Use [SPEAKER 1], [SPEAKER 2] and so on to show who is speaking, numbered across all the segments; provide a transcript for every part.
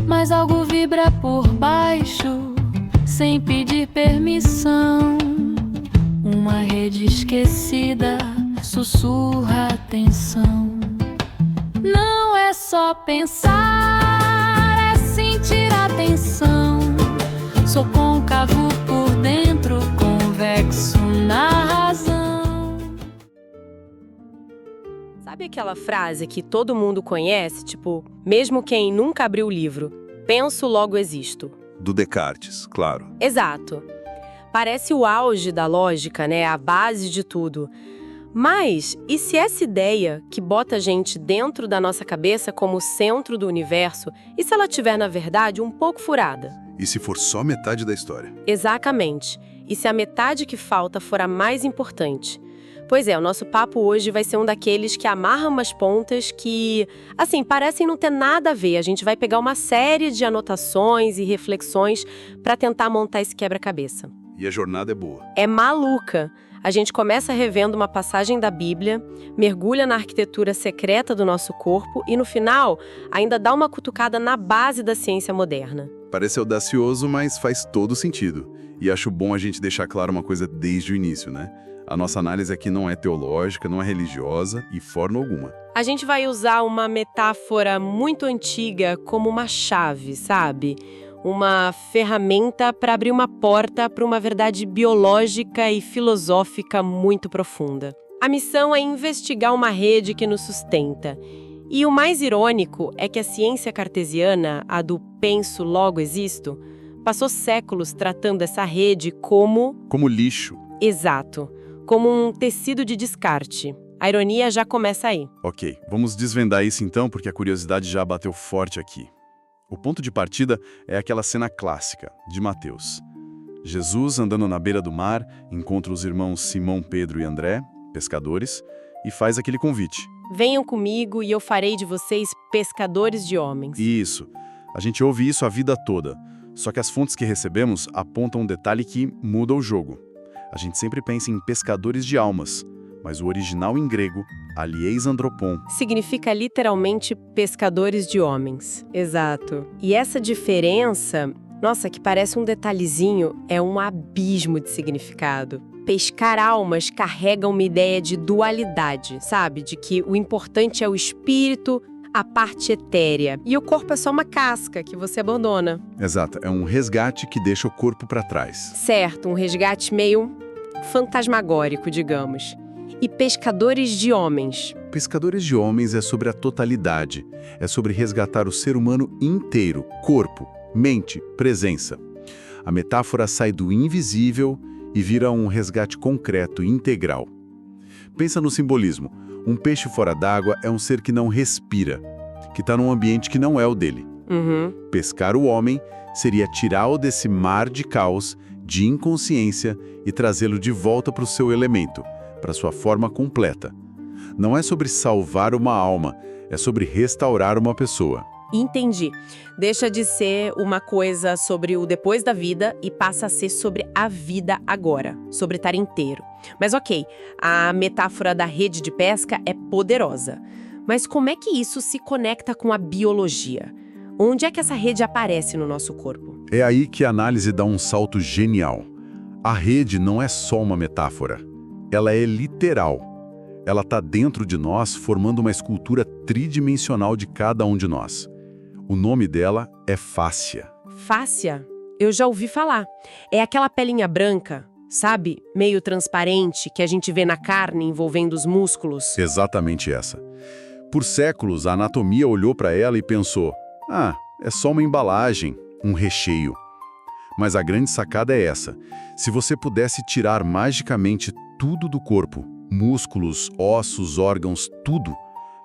[SPEAKER 1] Mas algo vibra por baixo, sem pedir permissão. Uma rede esquecida sussurra atenção. Não é só pensar, é sentir a tensão. Sou côncavo por dentro, convexo na razão.
[SPEAKER 2] Sabe aquela frase que todo mundo conhece, tipo, mesmo quem nunca abriu o livro, penso, logo existo?
[SPEAKER 3] Do Descartes, claro.
[SPEAKER 2] Exato. Parece o auge da lógica, né? A base de tudo. Mas, e se essa ideia que bota a gente dentro da nossa cabeça como centro do universo, e se ela tiver, na verdade, um pouco furada?
[SPEAKER 3] E se for só metade da história?
[SPEAKER 2] Exatamente. E se a metade que falta for a mais importante? Pois é, o nosso papo hoje vai ser um daqueles que amarra umas pontas que, assim, parecem não ter nada a ver. A gente vai pegar uma série de anotações e reflexões para tentar montar esse quebra-cabeça.
[SPEAKER 3] E a jornada é boa.
[SPEAKER 2] É maluca. A gente começa revendo uma passagem da Bíblia, mergulha na arquitetura secreta do nosso corpo e, no final, ainda dá uma cutucada na base da ciência moderna.
[SPEAKER 3] Parece audacioso, mas faz todo sentido. E acho bom a gente deixar claro uma coisa desde o início, né? A nossa análise aqui não é teológica, não é religiosa e forma alguma.
[SPEAKER 2] A gente vai usar uma metáfora muito antiga como uma chave, sabe? Uma ferramenta para abrir uma porta para uma verdade biológica e filosófica muito profunda. A missão é investigar uma rede que nos sustenta. E o mais irônico é que a ciência cartesiana, a do penso, logo existo, passou séculos tratando essa rede como
[SPEAKER 3] lixo.
[SPEAKER 2] Exato. Como um tecido de descarte. A ironia já começa aí.
[SPEAKER 3] Ok, vamos desvendar isso então, porque a curiosidade já bateu forte aqui. O ponto de partida é aquela cena clássica, de Mateus. Jesus, andando na beira do mar, encontra os irmãos Simão, Pedro e André, pescadores, e faz aquele convite.
[SPEAKER 2] Venham comigo e eu farei de vocês pescadores de homens.
[SPEAKER 3] Isso. A gente ouve isso a vida toda. Só que as fontes que recebemos apontam um detalhe que muda o jogo. A gente sempre pensa em pescadores de almas, mas o original em grego, alieis andropon,
[SPEAKER 2] significa literalmente pescadores de homens. Exato. E essa diferença, nossa, que parece um detalhezinho, é um abismo de significado. Pescar almas carrega uma ideia de dualidade, sabe? De que o importante é o espírito, a parte etérea. E o corpo é só uma casca que você abandona.
[SPEAKER 3] Exato, é um resgate que deixa o corpo para trás.
[SPEAKER 2] Certo, um resgate meio fantasmagórico, digamos. E pescadores de homens.
[SPEAKER 3] Pescadores de homens é sobre a totalidade. É sobre resgatar o ser humano inteiro, corpo, mente, presença. A metáfora sai do invisível e vira um resgate concreto e integral. Pensa no simbolismo. Um peixe fora d'água é um ser que não respira, que está num ambiente que não é o dele. Pescar o homem seria tirá-lo desse mar de caos, de inconsciência e trazê-lo de volta para o seu elemento, para sua forma completa. Não é sobre salvar uma alma, é sobre restaurar uma pessoa.
[SPEAKER 2] Entendi. Deixa de ser uma coisa sobre o depois da vida e passa a ser sobre a vida agora, sobre estar inteiro. Mas ok, a metáfora da rede de pesca é poderosa. Mas como é que isso se conecta com a biologia? Onde é que essa rede aparece no nosso corpo?
[SPEAKER 3] É aí que a análise dá um salto genial. A rede não é só uma metáfora. Ela é literal. Ela está dentro de nós, formando uma escultura tridimensional de cada um de nós. O nome dela é fáscia.
[SPEAKER 2] Fáscia? Eu já ouvi falar. É aquela pelinha branca, sabe? Meio transparente, que a gente vê na carne envolvendo os músculos.
[SPEAKER 3] Exatamente essa. Por séculos, a anatomia olhou para ela e pensou: é só uma embalagem, um recheio. Mas a grande sacada é essa. Se você pudesse tirar magicamente tudo do corpo, músculos, ossos, órgãos, tudo,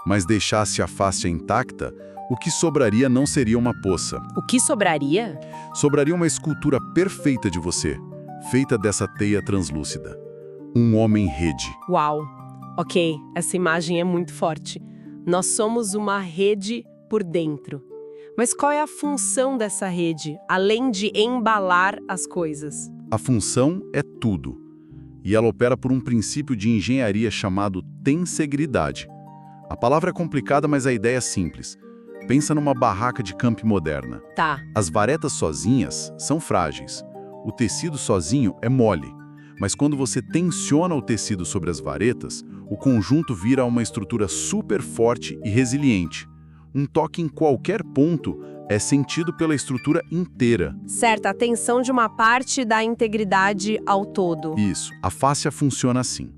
[SPEAKER 3] mas deixasse a fáscia intacta, o que sobraria não seria uma poça.
[SPEAKER 2] O que sobraria?
[SPEAKER 3] Sobraria uma escultura perfeita de você, feita dessa teia translúcida. Um homem-rede.
[SPEAKER 2] Uau! Ok, essa imagem é muito forte. Nós somos uma rede por dentro. Mas qual é a função dessa rede, além de embalar as coisas?
[SPEAKER 3] A função é tudo. E ela opera por um princípio de engenharia chamado tensegridade. A palavra é complicada, mas a ideia é simples. Pensa numa barraca de camp moderna.
[SPEAKER 2] Tá.
[SPEAKER 3] As varetas sozinhas são frágeis. O tecido sozinho é mole. Mas quando você tensiona o tecido sobre as varetas, o conjunto vira uma estrutura super forte e resiliente. Um toque em qualquer ponto é sentido pela estrutura inteira.
[SPEAKER 2] Certo, a tensão de uma parte dá integridade ao todo.
[SPEAKER 3] Isso, a fáscia funciona assim.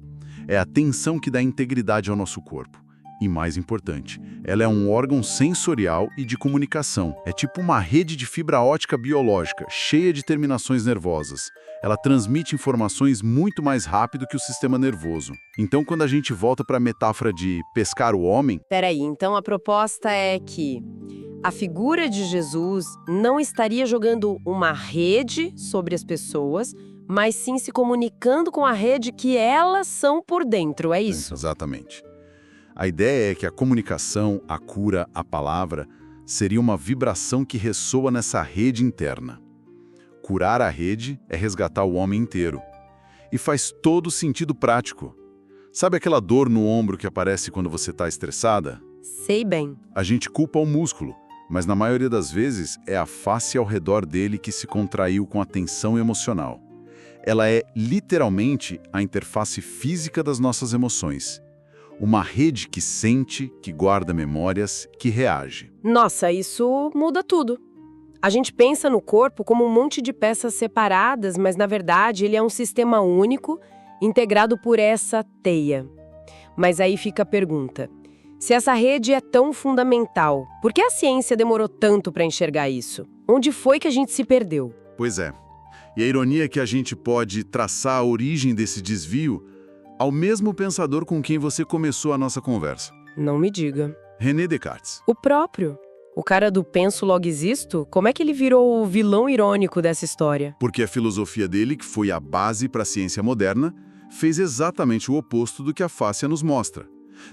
[SPEAKER 3] É a tensão que dá integridade ao nosso corpo. E mais importante, ela é um órgão sensorial e de comunicação. É tipo uma rede de fibra ótica biológica, cheia de terminações nervosas. Ela transmite informações muito mais rápido que o sistema nervoso. Então, quando a gente volta para a metáfora de pescar o homem...
[SPEAKER 2] Peraí, então a proposta é que a figura de Jesus não estaria jogando uma rede sobre as pessoas, mas sim se comunicando com a rede que elas são por dentro, é isso?
[SPEAKER 3] Exatamente. A ideia é que a comunicação, a cura, a palavra, seria uma vibração que ressoa nessa rede interna. Curar a rede é resgatar o homem inteiro. E faz todo sentido prático. Sabe aquela dor no ombro que aparece quando você está estressada?
[SPEAKER 2] Sei bem.
[SPEAKER 3] A gente culpa o músculo, mas na maioria das vezes é a face ao redor dele que se contraiu com a tensão emocional. Ela é literalmente a interface física das nossas emoções. Uma rede que sente, que guarda memórias, que reage.
[SPEAKER 2] Nossa, isso muda tudo. A gente pensa no corpo como um monte de peças separadas, mas na verdade ele é um sistema único, integrado por essa teia. Mas aí fica a pergunta: se essa rede é tão fundamental, por que a ciência demorou tanto para enxergar isso? Onde foi que a gente se perdeu?
[SPEAKER 3] Pois é. E a ironia é que a gente pode traçar a origem desse desvio ao mesmo pensador com quem você começou a nossa conversa.
[SPEAKER 2] Não me diga.
[SPEAKER 3] René Descartes.
[SPEAKER 2] O próprio. O cara do penso logo existo, como é que ele virou o vilão irônico dessa história?
[SPEAKER 3] Porque a filosofia dele, que foi a base para a ciência moderna, fez exatamente o oposto do que a fáscia nos mostra.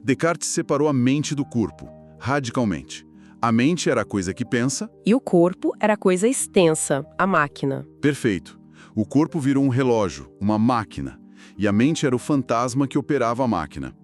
[SPEAKER 3] Descartes separou a mente do corpo, radicalmente. A mente era a coisa que pensa.
[SPEAKER 2] E o corpo era a coisa extensa, a máquina.
[SPEAKER 3] Perfeito. O corpo virou um relógio, uma máquina. E a mente era o fantasma que operava a máquina.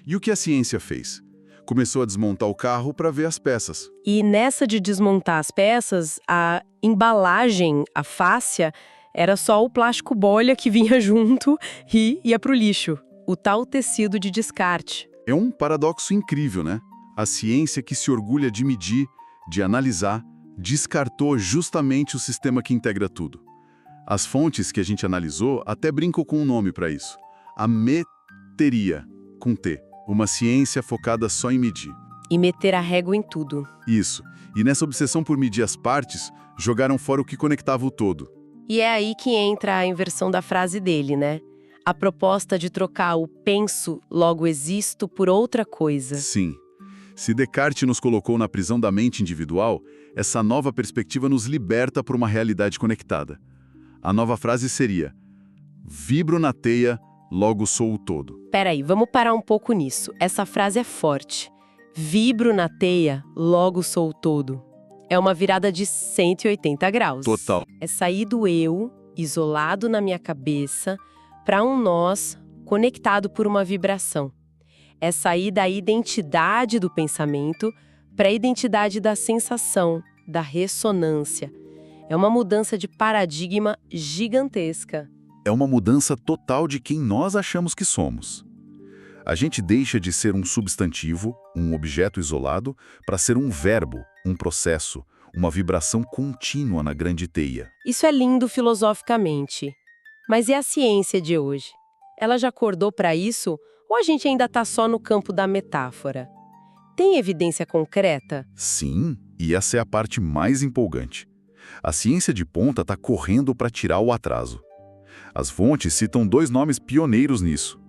[SPEAKER 3] E o que a ciência fez? Começou a desmontar o carro para ver as peças.
[SPEAKER 2] E nessa de desmontar as peças, a embalagem, a fáscia, era só o plástico bolha que vinha junto e ia pro lixo. O tal tecido de descarte.
[SPEAKER 3] É um paradoxo incrível, né? A ciência que se orgulha de medir, de analisar, descartou justamente o sistema que integra tudo. As fontes que a gente analisou até brincam com um nome para isso. A meteria, com T. Uma ciência focada só em medir.
[SPEAKER 2] E meter a régua em tudo.
[SPEAKER 3] Isso. E nessa obsessão por medir as partes, jogaram fora o que conectava o todo.
[SPEAKER 2] E é aí que entra a inversão da frase dele, né? A proposta de trocar o penso, logo existo, por outra coisa.
[SPEAKER 3] Sim. Se Descartes nos colocou na prisão da mente individual, essa nova perspectiva nos liberta para uma realidade conectada. A nova frase seria: vibro na teia, logo sou o todo.
[SPEAKER 2] Peraí, vamos parar um pouco nisso. Essa frase é forte. Vibro na teia, logo sou o todo. É uma virada de 180 graus.
[SPEAKER 3] Total.
[SPEAKER 2] É sair do eu, isolado na minha cabeça, para um nós, conectado por uma vibração. É sair da identidade do pensamento para a identidade da sensação, da ressonância. É uma mudança de paradigma gigantesca.
[SPEAKER 3] É uma mudança total de quem nós achamos que somos. A gente deixa de ser um substantivo, um objeto isolado, para ser um verbo, um processo, uma vibração contínua na grande teia.
[SPEAKER 2] Isso é lindo filosoficamente. Mas e a ciência de hoje? Ela já acordou para isso ou a gente ainda está só no campo da metáfora? Tem evidência concreta?
[SPEAKER 3] Sim, e essa é a parte mais empolgante. A ciência de ponta está correndo para tirar o atraso. As fontes citam 2 nomes pioneiros nisso.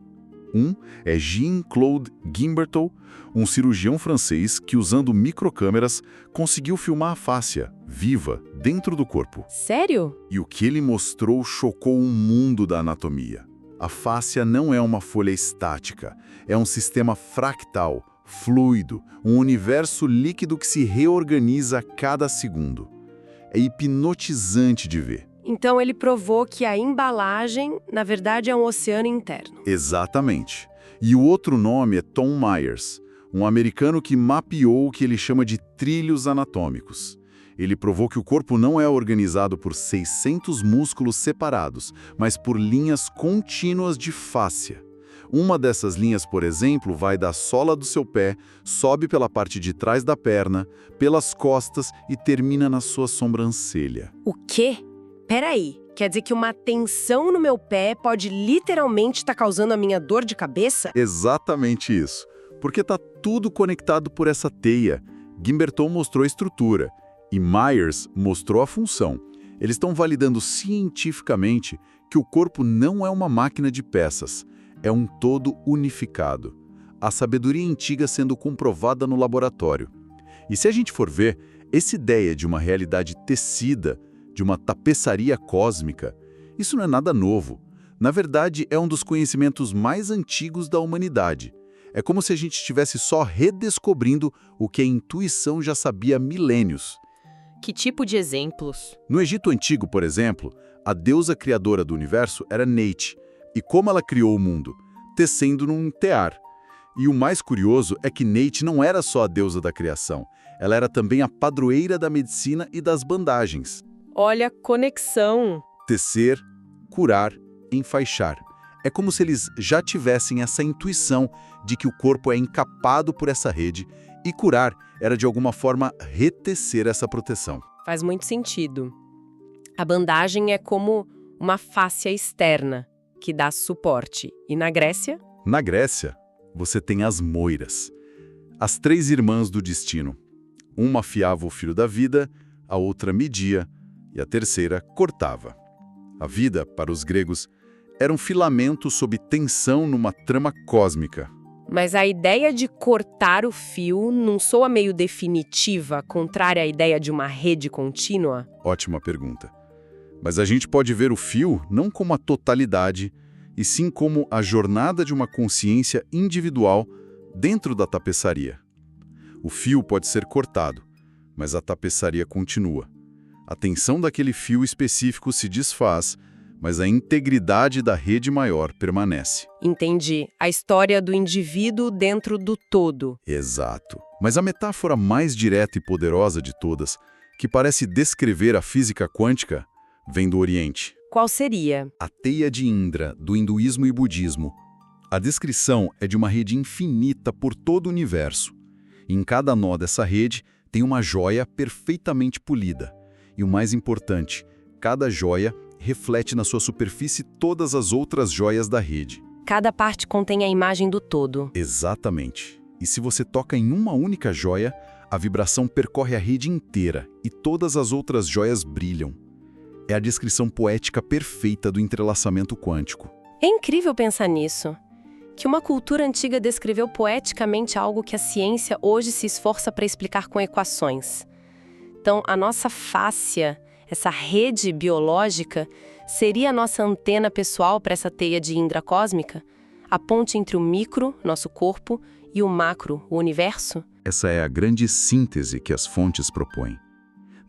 [SPEAKER 3] Um é Jean-Claude Guimberteau, um cirurgião francês que, usando microcâmeras, conseguiu filmar a fáscia, viva, dentro do corpo.
[SPEAKER 2] Sério?
[SPEAKER 3] E o que ele mostrou chocou o mundo da anatomia. A fáscia não é uma folha estática, é um sistema fractal, fluido, um universo líquido que se reorganiza a cada segundo. É hipnotizante de ver.
[SPEAKER 2] Então ele provou que a embalagem, na verdade, é um oceano interno.
[SPEAKER 3] Exatamente. E o outro nome é Tom Myers, um americano que mapeou o que ele chama de trilhos anatômicos. Ele provou que o corpo não é organizado por 600 músculos separados, mas por linhas contínuas de fáscia. Uma dessas linhas, por exemplo, vai da sola do seu pé, sobe pela parte de trás da perna, pelas costas e termina na sua sobrancelha.
[SPEAKER 2] O quê? Peraí, quer dizer que uma tensão no meu pé pode literalmente estar causando a minha dor de cabeça?
[SPEAKER 3] Exatamente isso. Porque está tudo conectado por essa teia. Gimberton mostrou a estrutura e Myers mostrou a função. Eles estão validando cientificamente que o corpo não é uma máquina de peças, é um todo unificado. A sabedoria antiga sendo comprovada no laboratório. E se a gente for ver, essa ideia de uma realidade tecida, de uma tapeçaria cósmica, isso não é nada novo. Na verdade, é um dos conhecimentos mais antigos da humanidade. É como se a gente estivesse só redescobrindo o que a intuição já sabia há milênios.
[SPEAKER 2] Que tipo de exemplos?
[SPEAKER 3] No Egito Antigo, por exemplo, a deusa criadora do universo era Neith. E como ela criou o mundo? Tecendo num tear. E o mais curioso é que Neith não era só a deusa da criação. Ela era também a padroeira da medicina e das bandagens.
[SPEAKER 2] Olha a conexão.
[SPEAKER 3] Tecer, curar, enfaixar. É como se eles já tivessem essa intuição de que o corpo é encapado por essa rede e curar era de alguma forma retecer essa proteção.
[SPEAKER 2] Faz muito sentido. A bandagem é como uma fáscia externa que dá suporte. E na Grécia?
[SPEAKER 3] Na Grécia, você tem as moiras, as 3 irmãs do destino. Uma afiava o fio da vida, a outra media e a terceira cortava. A vida, para os gregos, era um filamento sob tensão numa trama cósmica.
[SPEAKER 2] Mas a ideia de cortar o fio não soa meio definitiva, contrária à ideia de uma rede contínua?
[SPEAKER 3] Ótima pergunta. Mas a gente pode ver o fio não como a totalidade, e sim como a jornada de uma consciência individual dentro da tapeçaria. O fio pode ser cortado, mas a tapeçaria continua. A tensão daquele fio específico se desfaz, mas a integridade da rede maior permanece.
[SPEAKER 2] Entendi. A história do indivíduo dentro do todo.
[SPEAKER 3] Exato. Mas a metáfora mais direta e poderosa de todas, que parece descrever a física quântica, vem do Oriente.
[SPEAKER 2] Qual seria?
[SPEAKER 3] A teia de Indra, do hinduísmo e budismo. A descrição é de uma rede infinita por todo o universo. E em cada nó dessa rede tem uma joia perfeitamente polida. E o mais importante, cada joia reflete na sua superfície todas as outras joias da rede.
[SPEAKER 2] Cada parte contém a imagem do todo.
[SPEAKER 3] Exatamente. E se você toca em uma única joia, a vibração percorre a rede inteira e todas as outras joias brilham. É a descrição poética perfeita do entrelaçamento quântico.
[SPEAKER 2] É incrível pensar nisso. Que uma cultura antiga descreveu poeticamente algo que a ciência hoje se esforça para explicar com equações. Então, a nossa fáscia, essa rede biológica, seria a nossa antena pessoal para essa teia de Indra cósmica? A ponte entre o micro, nosso corpo, e o macro, o universo?
[SPEAKER 3] Essa é a grande síntese que as fontes propõem.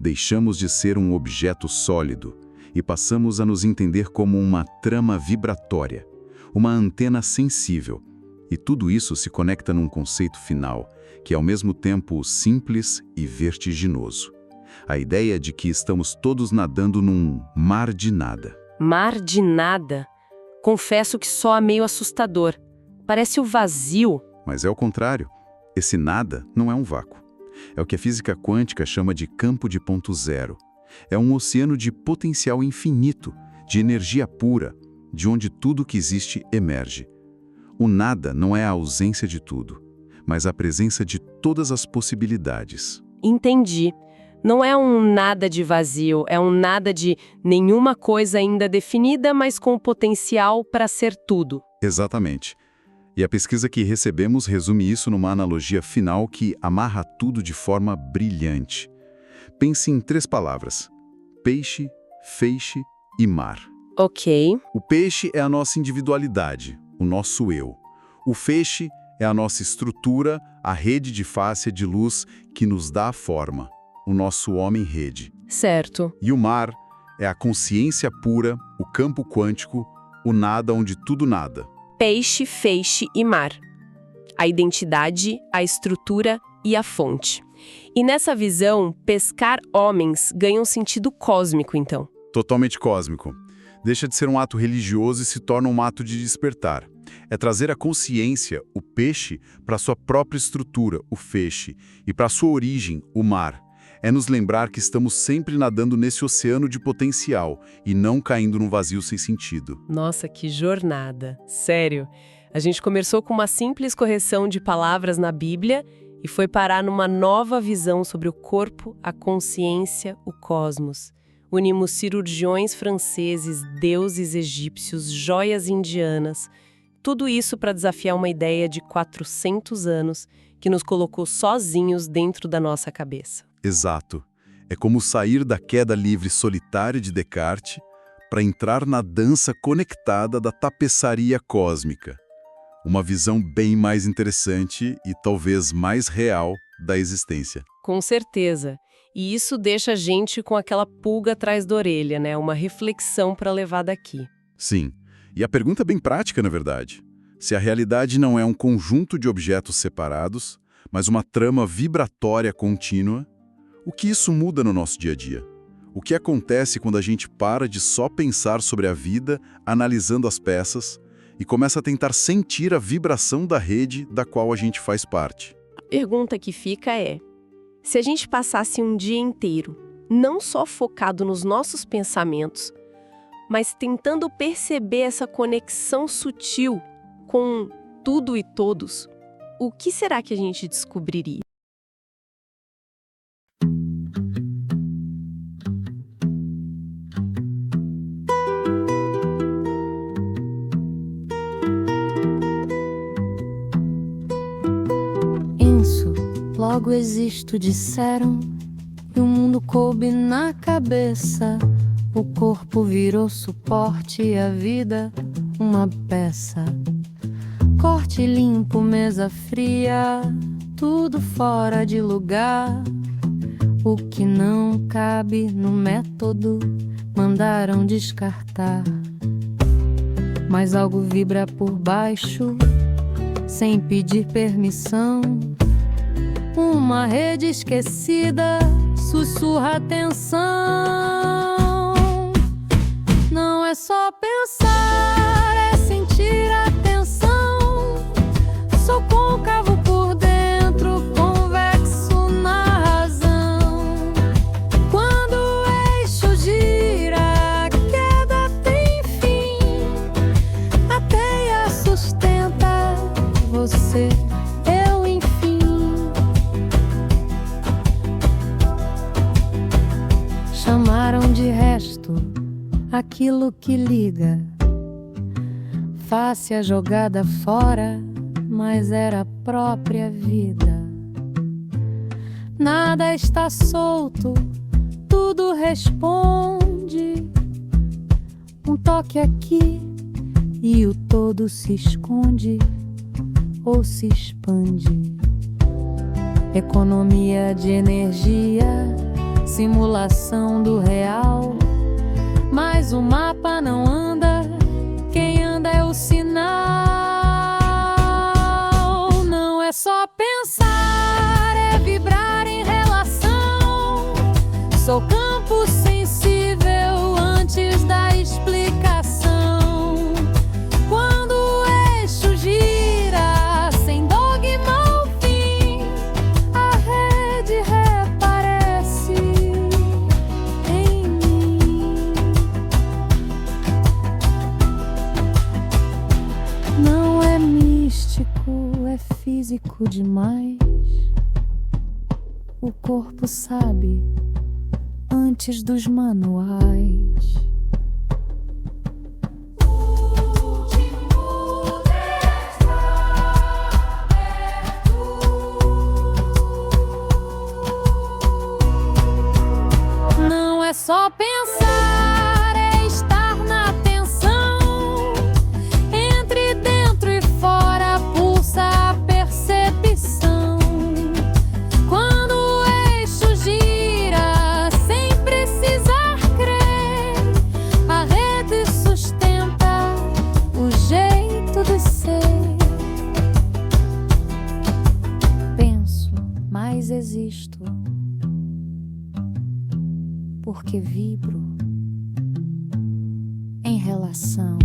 [SPEAKER 3] Deixamos de ser um objeto sólido e passamos a nos entender como uma trama vibratória, uma antena sensível. E tudo isso se conecta num conceito final, que é ao mesmo tempo simples e vertiginoso. A ideia de que estamos todos nadando num mar de nada.
[SPEAKER 2] Mar de nada? Confesso que soa meio assustador. Parece o vazio.
[SPEAKER 3] Mas é o contrário. Esse nada não é um vácuo. É o que a física quântica chama de campo de ponto zero. É um oceano de potencial infinito, de energia pura, de onde tudo que existe emerge. O nada não é a ausência de tudo, mas a presença de todas as possibilidades.
[SPEAKER 2] Entendi. Não é um nada de vazio, é um nada de nenhuma coisa ainda definida, mas com potencial para ser tudo.
[SPEAKER 3] Exatamente. E a pesquisa que recebemos resume isso numa analogia final que amarra tudo de forma brilhante. Pense em 3 palavras: peixe, feixe e mar.
[SPEAKER 2] Ok.
[SPEAKER 3] O peixe é a nossa individualidade, o nosso eu. O feixe é a nossa estrutura, a rede de fáscia de luz que nos dá a forma, o nosso homem-rede.
[SPEAKER 2] Certo.
[SPEAKER 3] E o mar É a consciência pura, o campo quântico, o nada onde tudo nada.
[SPEAKER 2] Peixe, feixe e mar. A identidade, a estrutura e a fonte. E nessa visão, pescar homens ganha um sentido cósmico, então.
[SPEAKER 3] Totalmente cósmico. Deixa de ser um ato religioso e se torna um ato de despertar. É trazer a consciência, o peixe, para sua própria estrutura, o feixe, e para sua origem, o mar. É nos lembrar que estamos sempre nadando nesse oceano de potencial e não caindo num vazio sem sentido.
[SPEAKER 2] Nossa, que jornada! Sério, a gente começou com uma simples correção de palavras na Bíblia e foi parar numa nova visão sobre o corpo, a consciência, o cosmos. Unimos cirurgiões franceses, deuses egípcios, joias indianas. Tudo isso para desafiar uma ideia de 400 anos que nos colocou sozinhos dentro da nossa cabeça.
[SPEAKER 3] Exato. É como sair da queda livre solitária de Descartes para entrar na dança conectada da tapeçaria cósmica. Uma visão bem mais interessante e talvez mais real da existência.
[SPEAKER 2] Com certeza. E isso deixa a gente com aquela pulga atrás da orelha, né? Uma reflexão para levar daqui.
[SPEAKER 3] Sim. E a pergunta é bem prática, na verdade. Se a realidade não é um conjunto de objetos separados, mas uma trama vibratória contínua, o que isso muda no nosso dia a dia? O que acontece quando a gente para de só pensar sobre a vida, analisando as peças, e começa a tentar sentir a vibração da rede da qual a gente faz parte?
[SPEAKER 2] A pergunta que fica é: se a gente passasse um dia inteiro, não só focado nos nossos pensamentos, mas tentando perceber essa conexão sutil com tudo e todos, o que será que a gente descobriria?
[SPEAKER 1] Logo existo, disseram, e o mundo coube na cabeça. O corpo virou suporte e a vida uma peça. Corte limpo, mesa fria, tudo fora de lugar. O que não cabe no método, mandaram descartar. Mas algo vibra por baixo, sem pedir permissão. Uma rede esquecida sussurra atenção. Não é só pensar, é sentir a tensão. Sou côncavo por dentro, convexo na razão. Quando o eixo gira, a queda tem fim. A teia sustenta você. Chamaram de resto aquilo que liga, face a jogada fora, mas era a própria vida. Nada está solto, tudo responde. Um toque aqui e o todo se esconde ou se expande. Economia de energia, simulação do real, mas o mapa não anda, quem anda é o sinal. Não é só pensar, é vibrar em relação. Sou campo sensível antes da explicação. Quando o eixo gira, sem dogma ao fim, a rede reaparece em mim. Não é místico, é físico demais. O corpo sabe antes dos manuais. Não é só pensar, é estar na atenção. Entre dentro e fora pulsa a percepção. Quando o eixo gira, sem precisar crer, mais existo, porque vibro em relação.